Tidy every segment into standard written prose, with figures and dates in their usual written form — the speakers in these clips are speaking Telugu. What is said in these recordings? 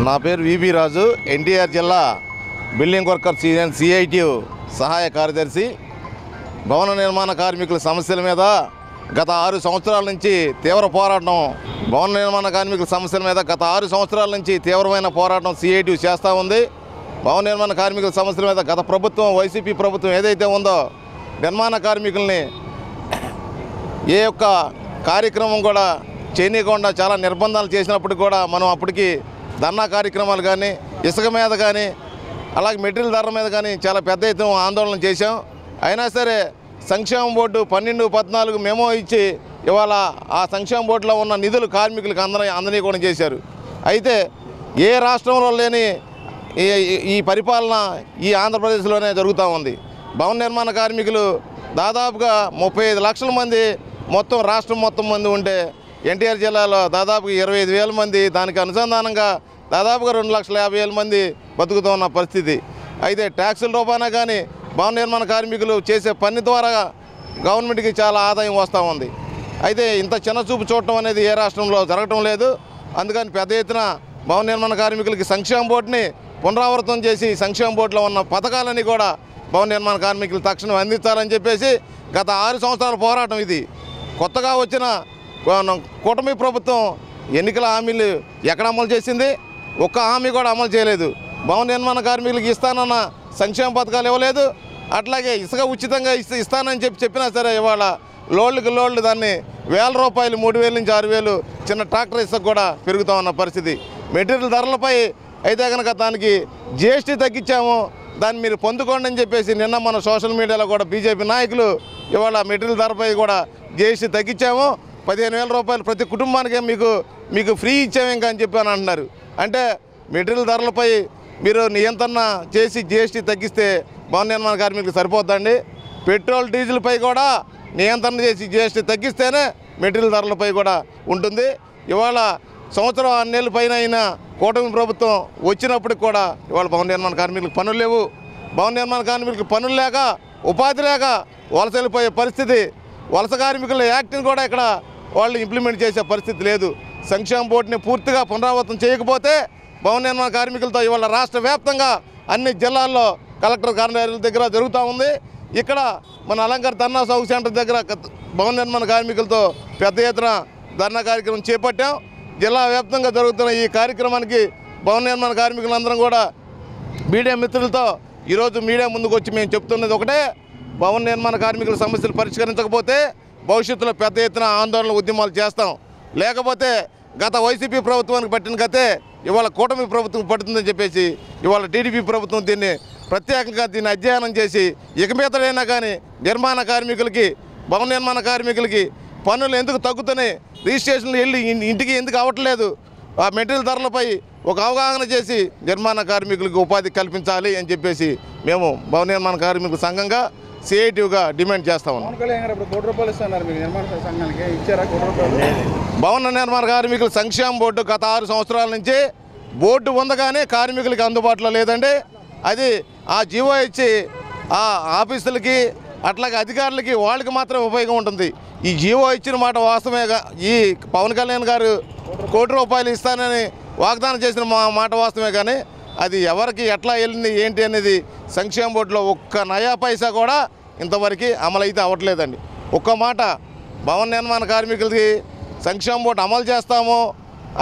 నా పేరు విబి రాజు, ఎన్టీఆర్ జిల్లా బిల్డింగ్ వర్కర్స్ యూనియన్ సిఐటియు సహాయ కార్యదర్శి. భవన నిర్మాణ కార్మికుల సమస్యల మీద గత 6 సంవత్సరాల నుంచి తీవ్ర పోరాటం భవన నిర్మాణ కార్మికుల సమస్యల మీద గత 6 సంవత్సరాల నుంచి తీవ్రమైన పోరాటం సిఐటియు చేస్తూ ఉంది. భవన నిర్మాణ కార్మికుల సమస్యల మీద గత ప్రభుత్వం, వైసీపీ ప్రభుత్వం ఏదైతే ఉందో నిర్మాణ కార్మికుల్ని ఏ ఒక్క కార్యక్రమం కూడా చేయనీయకుండా చాలా నిర్బంధాలు చేసినప్పుడు కూడా మనం అప్పటికి ధర్నా కార్యక్రమాలు కానీ, ఇసుక మీద కానీ, అలాగే మెటీరియల్ ధరల మీద కానీ చాలా పెద్ద ఎత్తున ఆందోళన చేశాం. అయినా సరే సంక్షేమ బోర్డు 12-14 మెమో ఇచ్చి ఇవాళ ఆ సంక్షేమ బోర్డులో ఉన్న నిధులు కార్మికులకు అందరినీ కూడా చేశారు. అయితే ఏ రాష్ట్రంలో లేని ఈ పరిపాలన ఈ ఆంధ్రప్రదేశ్లోనే జరుగుతూ ఉంది. భవన నిర్మాణ కార్మికులు దాదాపుగా 35 లక్షల మంది మొత్తం రాష్ట్రం మొత్తం మంది ఉంటే ఎన్టీఆర్ జిల్లాలో దాదాపుగా 25,000 మంది, దానికి అనుసంధానంగా దాదాపుగా 2,50,000 మంది బతుకుతూ ఉన్న పరిస్థితి. అయితే ట్యాక్సుల రూపాన కానీ భవన నిర్మాణ కార్మికులు చేసే పని ద్వారా గవర్నమెంట్కి చాలా ఆదాయం వస్తూ ఉంది. అయితే ఇంత చిన్న చూపు చూడటం అనేది ఏ రాష్ట్రంలో జరగటం లేదు. అందుకని పెద్ద ఎత్తున భవన నిర్మాణ కార్మికులకి సంక్షేమ బోర్డుని పునరావృతం చేసి సంక్షేమ బోర్డులో ఉన్న పథకాలని కూడా భవన నిర్మాణ కార్మికులు తక్షణం అందించాలని చెప్పేసి గత 6 సంవత్సరాల పోరాటం ఇది. కొత్తగా వచ్చిన కూటమి ప్రభుత్వం ఎన్నికల హామీలు ఎక్కడ అమలు చేసింది? ఒక్క హామీ కూడా అమలు చేయలేదు. భవన నిర్మాణ కార్మికులకు ఇస్తానన్న సంక్షేమ పథకాలు ఇవ్వలేదు. అట్లాగే ఇసుక ఉచితంగా ఇస్తానని చెప్పినా సరే ఇవాళ లోడ్లకు లోడ్లు దాన్ని 1,000 రూపాయలు, 3,000 నుంచి 6,000 చిన్న ట్రాక్టర్ ఇసుక కూడా పెరుగుతూ ఉన్న పరిస్థితి. మెటీరియల్ ధరలపై అయితే కనుక దానికి జిఎస్టీ తగ్గించాము, దాన్ని మీరు పొందుకోండి అని చెప్పేసి నిన్న మన సోషల్ మీడియాలో కూడా బీజేపీ నాయకులు ఇవాళ మెటీరియల్ ధరపై కూడా జిఎస్టీ తగ్గించాము, 15,000 రూపాయలు ప్రతి కుటుంబానికి మీకు ఫ్రీ ఇచ్చాము ఇంకా అని చెప్పి అంటున్నారు. అంటే మెటీరియల్ ధరలపై మీరు నియంత్రణ చేసి జిఎస్టీ తగ్గిస్తే భవన నిర్మాణ కార్మికులకు సరిపోద్దండి. పెట్రోల్ డీజిల్పై కూడా నియంత్రణ చేసి జిఎస్టీ తగ్గిస్తేనే మెటీరియల్ ధరలపై కూడా ఉంటుంది. ఇవాళ సంవత్సరం 6 నెలల పైన అయినా కూటమి ప్రభుత్వం వచ్చినప్పటికి కూడా ఇవాళ భవన నిర్మాణ కార్మికులకు పనులు లేవు. భవన నిర్మాణ కార్మికులకు పనులు లేక, ఉపాధి లేక వలస వెళ్ళిపోయే పరిస్థితి. వలస కార్మికుల యాక్ట్ని కూడా ఇక్కడ వాళ్ళు ఇంప్లిమెంట్ చేసే పరిస్థితి లేదు. సంక్షేమ బోర్డుని పూర్తిగా పునరావృతం చేయకపోతే భవన నిర్మాణ కార్మికులతో ఇవాళ రాష్ట్ర వ్యాప్తంగా అన్ని జిల్లాల్లో కలెక్టర్ కార్యాలయాల దగ్గర జరుగుతూ ఉంది. ఇక్కడ మన అలంకార్ ధర్నా చౌక్ సెంటర్ దగ్గర భవన నిర్మాణ కార్మికులతో పెద్ద ఎత్తున ధర్నా కార్యక్రమం చేపట్టాం. జిల్లా వ్యాప్తంగా జరుగుతున్న ఈ కార్యక్రమానికి భవన నిర్మాణ కార్మికులందరం కూడా మీడియా మిత్రులతో ఈరోజు మీడియా ముందుకు వచ్చి మేము చెప్తున్నది ఒకటే: భవన నిర్మాణ కార్మికుల సమస్యలు పరిష్కరించకపోతే భవిష్యత్తులో పెద్ద ఎత్తున ఆందోళన ఉద్యమాలు చేస్తాం. లేకపోతే గత వైసీపీ ప్రభుత్వానికి పట్టిన గతే ఇవాళ కూటమి ప్రభుత్వం పడుతుందని చెప్పేసి ఇవాళ టీడీపీ ప్రభుత్వం దీన్ని ప్రత్యేకంగా అధ్యయనం చేసి ఇక మీదైనా కానీ నిర్మాణ కార్మికులకి, భవన నిర్మాణ కార్మికులకి పన్నులు ఎందుకు తగ్గుతున్నాయి, రిజిస్ట్రేషన్లు వెళ్ళి ఇంటికి ఎందుకు అవ్వట్లేదు, ఆ మెటీరియల్ ధరలపై ఒక అవగాహన చేసి నిర్మాణ కార్మికులకు ఉపాధి కల్పించాలి అని చెప్పేసి మేము భవన నిర్మాణ కార్మికుల సంఘంగా సిఐటియుగా డిమాండ్ చేస్తా ఉన్నాం. భవన నిర్మాణ కార్మికుల సంక్షేమ బోర్డు గత 6 సంవత్సరాల నుంచి బోర్డు ఉండగానే కార్మికులకి అందుబాటులో లేదండి. అది ఆ జీవో ఇచ్చి ఆ ఆఫీసులకి అట్లాగే అధికారులకి వాళ్ళకి మాత్రమే ఉపయోగం ఉంటుంది. ఈ జీవో ఇచ్చిన మాట వాస్తవమేగా, ఈ పవన్ కళ్యాణ్ గారు 1 కోటి రూపాయలు ఇస్తానని వాగ్దానం చేసిన మాట వాస్తవమే, కానీ అది ఎవరికి ఎట్లా వెళ్ళింది ఏంటి అనేది సంక్షేమ బోర్డులో ఒక్క నయా పైసా కూడా ఇంతవరకు అమలైతే అవ్వట్లేదండి. ఒక్క మాట భవన నిర్మాణ కార్మికులకి సంక్షేమ బోర్డు అమలు చేస్తాము,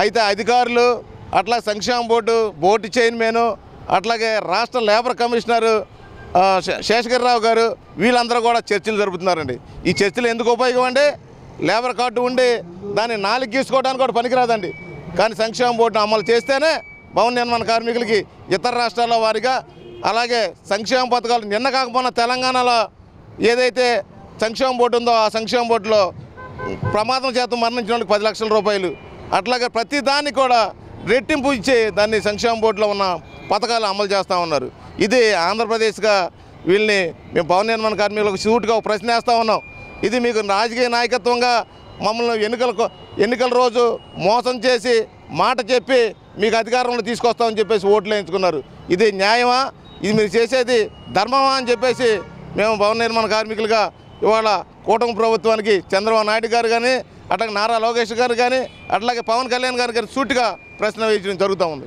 అయితే అధికారులు అట్లా సంక్షేమ బోర్డు చైర్మన్ అట్లాగే రాష్ట్ర లేబర్ కమిషనరు శేషగిరిరావు గారు వీళ్ళందరూ కూడా చర్చలు జరుపుతున్నారండి. ఈ చర్చలు ఎందుకు ఉపయోగం అండి? లేబర్ కార్డు ఉండి దాన్ని 4 గీసుకోవడానికి కూడా పనికిరాదండి. కానీ సంక్షేమ బోర్డును అమలు చేస్తేనే భవన నిర్మాణ కార్మికులకి ఇతర రాష్ట్రాల వారిగా అలాగే సంక్షేమ పథకాలు నిన్న కాకపోయినా తెలంగాణలో ఏదైతే సంక్షేమ బోర్డు ఉందో ఆ సంక్షేమ బోర్డులో ప్రమాదం చేత మరణించిన వాళ్ళకి 10 లక్షల రూపాయలు, అట్లాగే ప్రతి దాన్ని కూడా రెట్టింపు ఇచ్చి దాన్ని సంక్షేమ బోర్డులో ఉన్న పథకాలు అమలు చేస్తూ ఉన్నారు. ఇది ఆంధ్రప్రదేశ్గా వీళ్ళని మేము భవన నిర్మాణ కార్మికులకు సూటుగా ప్రశ్న వేస్తూ ఉన్నాం. ఇది మీకు రాజకీయ నాయకత్వంగా మమ్మల్ని ఎన్నికల రోజు మోసం చేసి మాట చెప్పి మీకు అధికారంలో తీసుకొస్తామని చెప్పేసి ఓట్లు వేయించుకున్నారు. ఇది న్యాయమా? ఇది మీరు చేసేది ధర్మమా అని చెప్పేసి మేము భవన నిర్మాణ కార్మికులుగా ఇవాళ కూటమి ప్రభుత్వానికి చంద్రబాబు నాయుడు గారు కానీ, అట్లాగే నారా లోకేష్ గారు కానీ, అట్లాగే పవన్ కళ్యాణ్ గారు సూటిగా ప్రశ్న వేయించడం జరుగుతూ ఉంది.